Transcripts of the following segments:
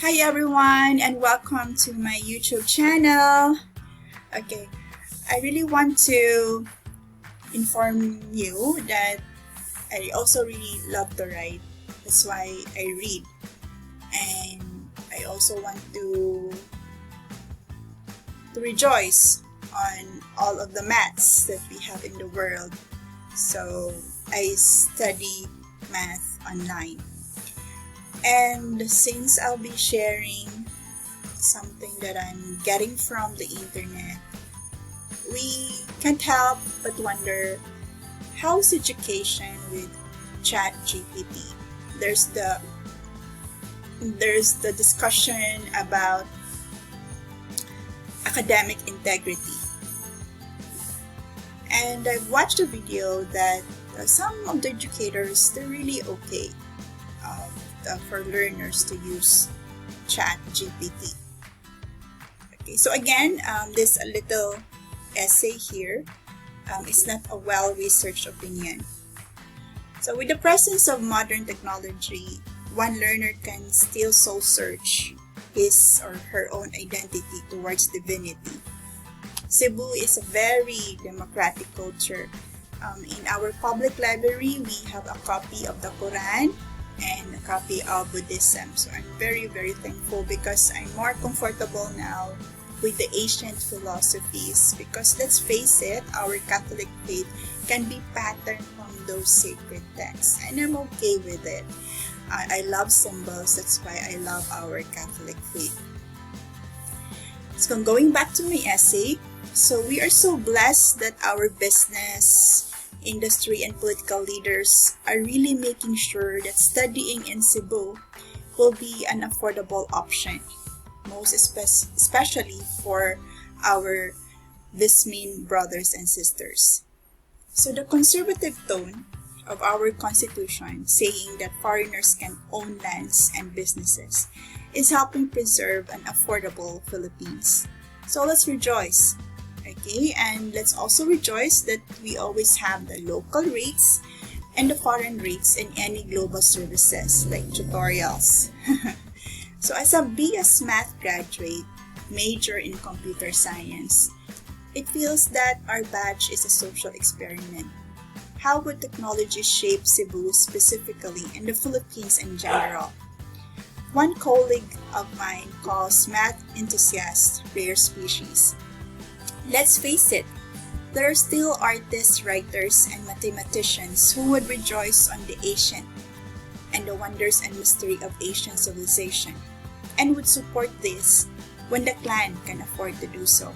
Hi everyone and welcome to my YouTube channel. Okay, I really want to inform you that I also really love to write. That's why I read. And I also want to rejoice on all of the maths that we have in the world. So I study math online. And since I'll be sharing something that I'm getting from the internet, we can't help but wonder, how's education with ChatGPT? There's the discussion about academic integrity. And I've watched a video that some of the educators, they're really okay for learners to use ChatGPT. Okay, so again, this little essay here is not a well-researched opinion. So with the presence of modern technology, one learner can still soul search his or her own identity towards divinity. Cebu is a very democratic culture. In our public library, we have a copy of the Quran and a copy of Buddhism. So I'm very, very thankful because I'm more comfortable now with the ancient philosophies, because let's face it, our Catholic faith can be patterned from those sacred texts, and I'm okay with it. I love symbols, that's why I love our Catholic faith. So going back to my essay, so we are so blessed that our business, industry, and political leaders are really making sure that studying in Cebu will be an affordable option, most especially for our Vismin brothers and sisters. So the conservative tone of our constitution, saying that foreigners can own lands and businesses, is helping preserve an affordable Philippines. So let's rejoice. Okay, and let's also rejoice that we always have the local rates and the foreign rates in any global services like tutorials. So as a BS Math graduate, major in computer science, it feels that our batch is a social experiment. How would technology shape Cebu specifically and the Philippines in general? One colleague of mine calls math enthusiasts rare species. Let's face it, there are still artists, writers, and mathematicians who would rejoice on the ancient and the wonders and mystery of Asian civilization, and would support this when the clan can afford to do so.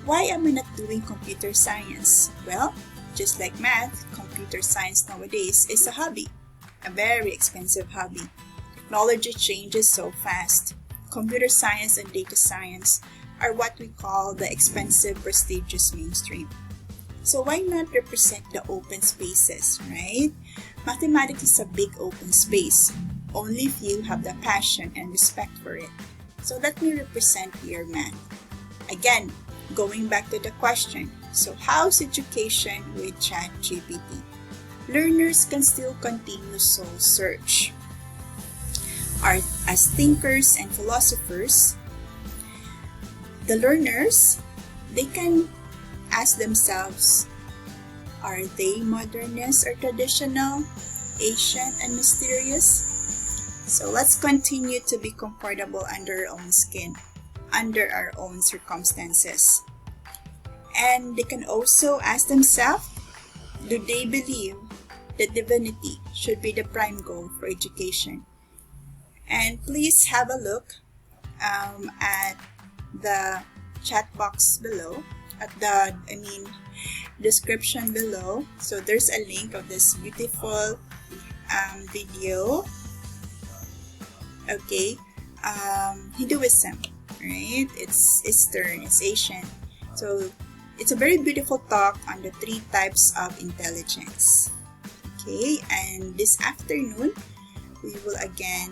Why am I not doing computer science? Well, just like math, computer science nowadays is a hobby, a very expensive hobby. Technology changes so fast. Computer science and data science are what we call the expensive, prestigious mainstream. So why not represent the open spaces, right? Mathematics is a big open space. Only few have the passion and respect for it. So let me represent your math. Again, going back to the question, so how's education with ChatGPT? Learners can still continue soul search. As thinkers and philosophers, the learners, they can ask themselves, are they modernist or traditional, ancient and mysterious? So let's continue to be comfortable under our own skin, under our own circumstances. And they can also ask themselves, do they believe that divinity should be the prime goal for education? And please have a look at the chat box below, at the description below. So there's a link of this beautiful video. Okay, Hinduism, right? It's Eastern, it's Asian. So it's a very beautiful talk on the 3 types of intelligence. Okay, and this afternoon we will again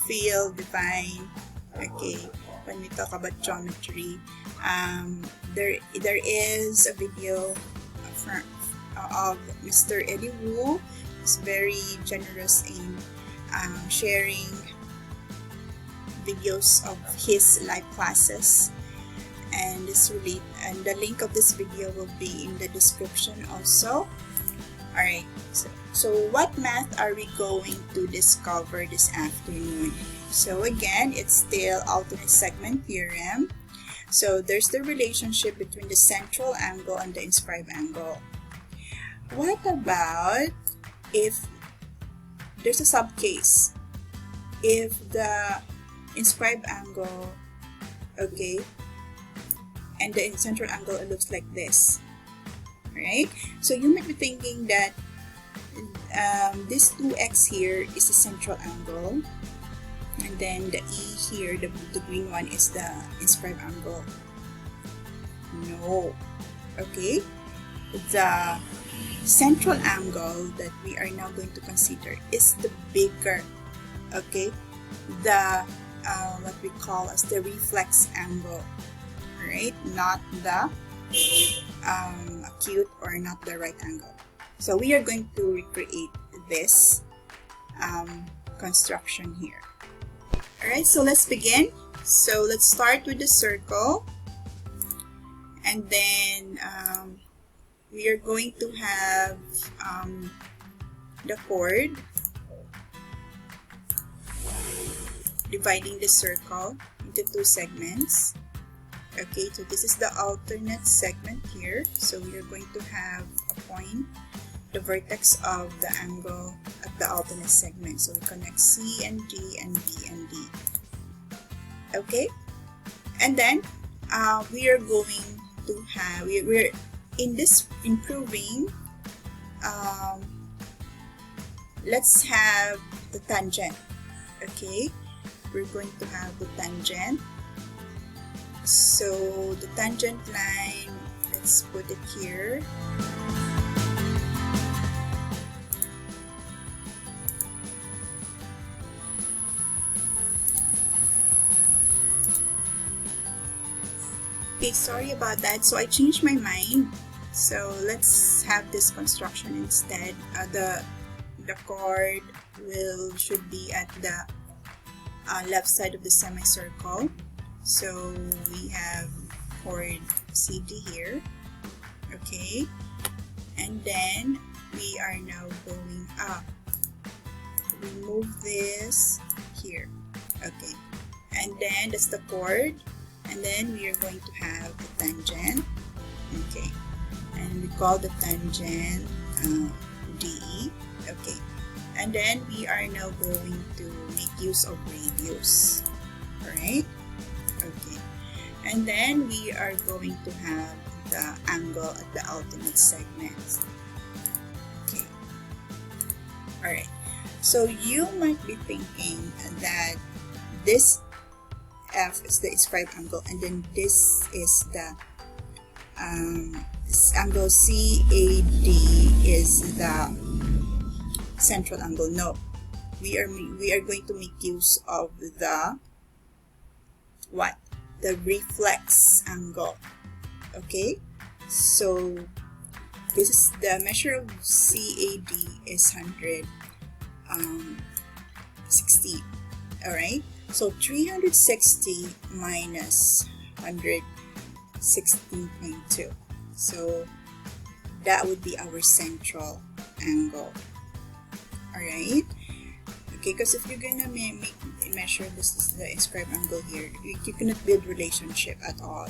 feel divine. Okay, when we talk about geometry, there is a video of Mr. Eddie Wu. He's very generous in sharing videos of his live classes, and the link of this video will be in the description also. Alright, so what math are we going to discover this afternoon? So again, it's still alternate segment theorem. So there's the relationship between the central angle and the inscribed angle. What about if there's a subcase? If the inscribed angle, okay, and the central angle, it looks like this. Alright, so you might be thinking that this 2x here is the central angle, and then the E here, the green one, is the inscribed angle. No. Okay, the central angle that we are now going to consider is the bigger, okay, the what we call as the reflex angle. Alright, not the acute or not the right angle. So we are going to recreate this construction here. Alright, so let's begin. So let's start with the circle, and then we are going to have the chord dividing the circle into two segments. Okay, so this is the alternate segment here. So we are going to have a point, the vertex of the angle at the alternate segment. So we connect C and D and B and D. Okay, and then we are going to have, we're in this improving, let's have the tangent. Okay, we're going to have the tangent. So the tangent line, let's put it here. Okay, sorry about that. So I changed my mind. So let's have this construction instead. The chord should be at the left side of the semicircle. So we have chord CD here, okay, and then we are now going up. Remove this here, okay, and then that's the chord, and then we are going to have the tangent, okay, and we call the tangent DE, okay, and then we are now going to make use of radius, alright. Okay, and then we are going to have the angle at the alternate segments. Okay, alright, so you might be thinking that this F is the inscribed angle, and then this is the angle CAD is the central angle. No, we are going to make use of the the reflex angle. Okay, so this is the measure of CAD is 160. All right, so 360 minus 116.2, so that would be our central angle. All right, okay, because if you're gonna measure this is the inscribed angle here, you cannot build relationship at all.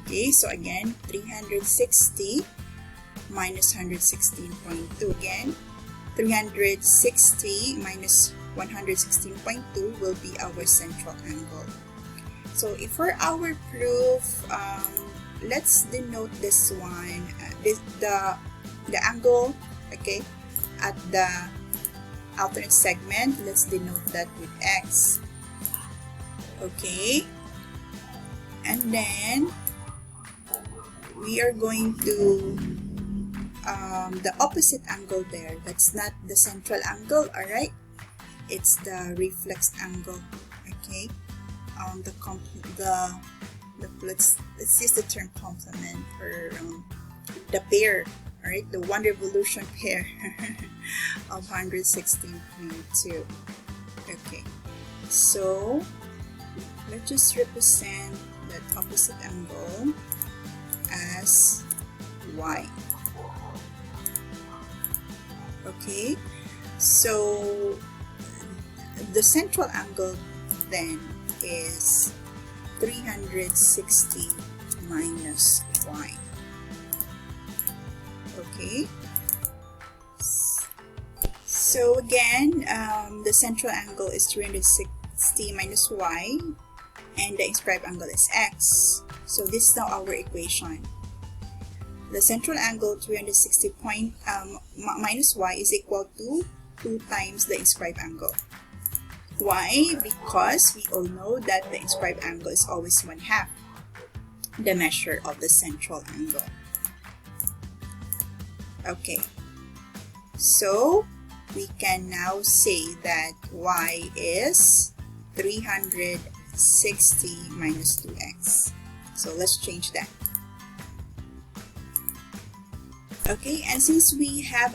Okay, so again, 360 minus 116.2. Again, 360 minus 116.2 will be our central angle. So if for our proof, let's denote this one, the angle, okay, at the alternate segment, let's denote that with X. Okay, and then we are going to the opposite angle there, that's not the central angle, all right, it's the reflex angle. Okay, let's use the term complement or the pair, all right, the one revolution pair of 116.2. Okay, so let's just represent that opposite angle as y. Okay, so the central angle then is 360 minus y. Okay, so again, the central angle is 360 minus y, and the inscribed angle is x. So this is now our equation. The central angle 360 minus y is equal to 2 times the inscribed angle. Why? Because we all know that the inscribed angle is always 1/2 the measure of the central angle. Okay, so we can now say that y is 360 minus 2x. So let's change that. Okay, and since we have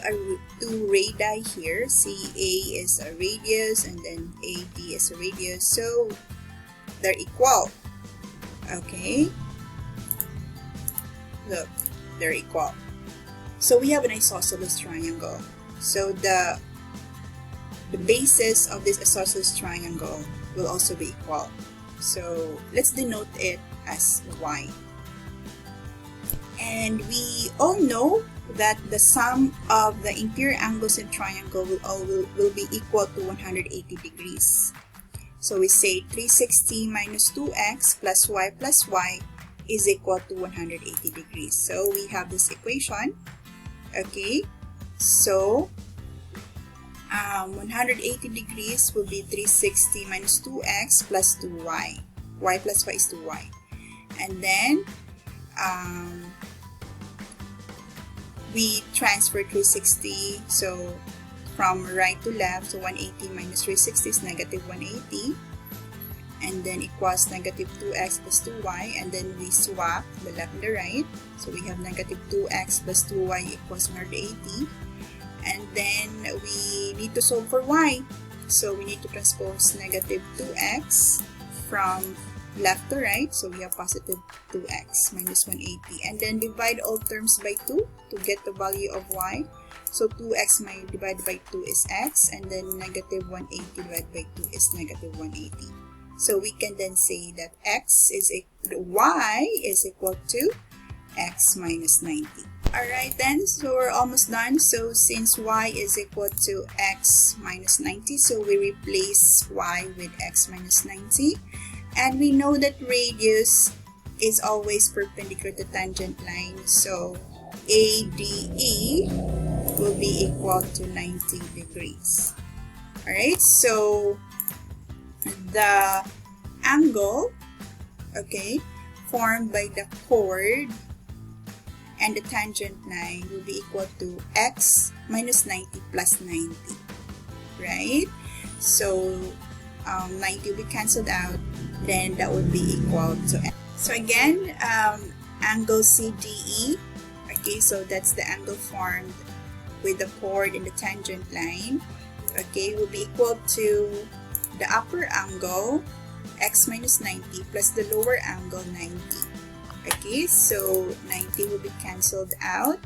two radii here, CA is a radius and then AD is a radius, so they're equal. Okay, look, they're equal. So we have an isosceles triangle. So the basis of this isosceles triangle will also be equal. So let's denote it as y. And we all know that the sum of the interior angles in triangle will be equal to 180 degrees. So we say 360 minus 2x plus y is equal to 180 degrees. So we have this equation. Okay, so 180 degrees will be 360 minus 2x plus 2y. Y plus y is 2y. And then we transfer 360, so from right to left, so 180 minus 360 is negative 180, and then equals negative 2x plus 2y, and then we swap the left and the right, so we have negative 2x plus 2y equals 180, and then we need to solve for y, so we need to transpose negative 2x from left to right, so we have positive 2x minus 180, and then divide all terms by 2 to get the value of y. So 2x divided by 2 is x, and then negative 180 divided by 2 is negative 180. So we can then say that y is equal to x minus 90. Alright then, so we're almost done. So since y is equal to x minus 90, so we replace y with x minus 90. And we know that radius is always perpendicular to tangent line. So ADE will be equal to 90 degrees. Alright, so the angle, okay, formed by the chord and the tangent line will be equal to x minus 90 plus 90. Right? So 90 will be cancelled out, then that would be equal to x. So again, angle CDE, okay, so that's the angle formed with the chord and the tangent line, okay, will be equal to the upper angle, x minus 90, plus the lower angle, 90. Okay, so 90 will be cancelled out.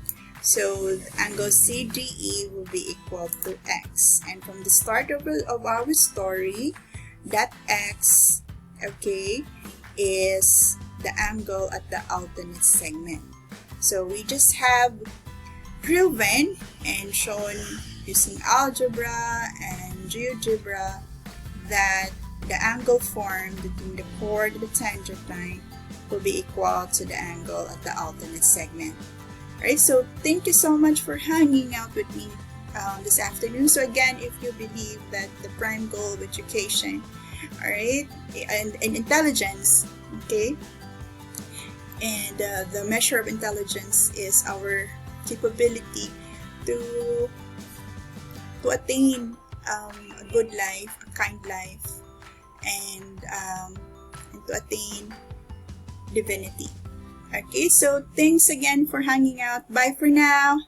So the angle CDE will be equal to x. And from the start of our story, that x, okay, is the angle at the alternate segment. So we just have proven and shown using algebra and GeoGebra that the angle formed between the chord and the tangent line will be equal to the angle at the alternate segment. Alright, so thank you so much for hanging out with me this afternoon. So again, if you believe that the prime goal of education, alright, and intelligence, okay, and the measure of intelligence is our capability to attain a good life, a kind life, and to attain divinity. Okay, so thanks again for hanging out. Bye for now.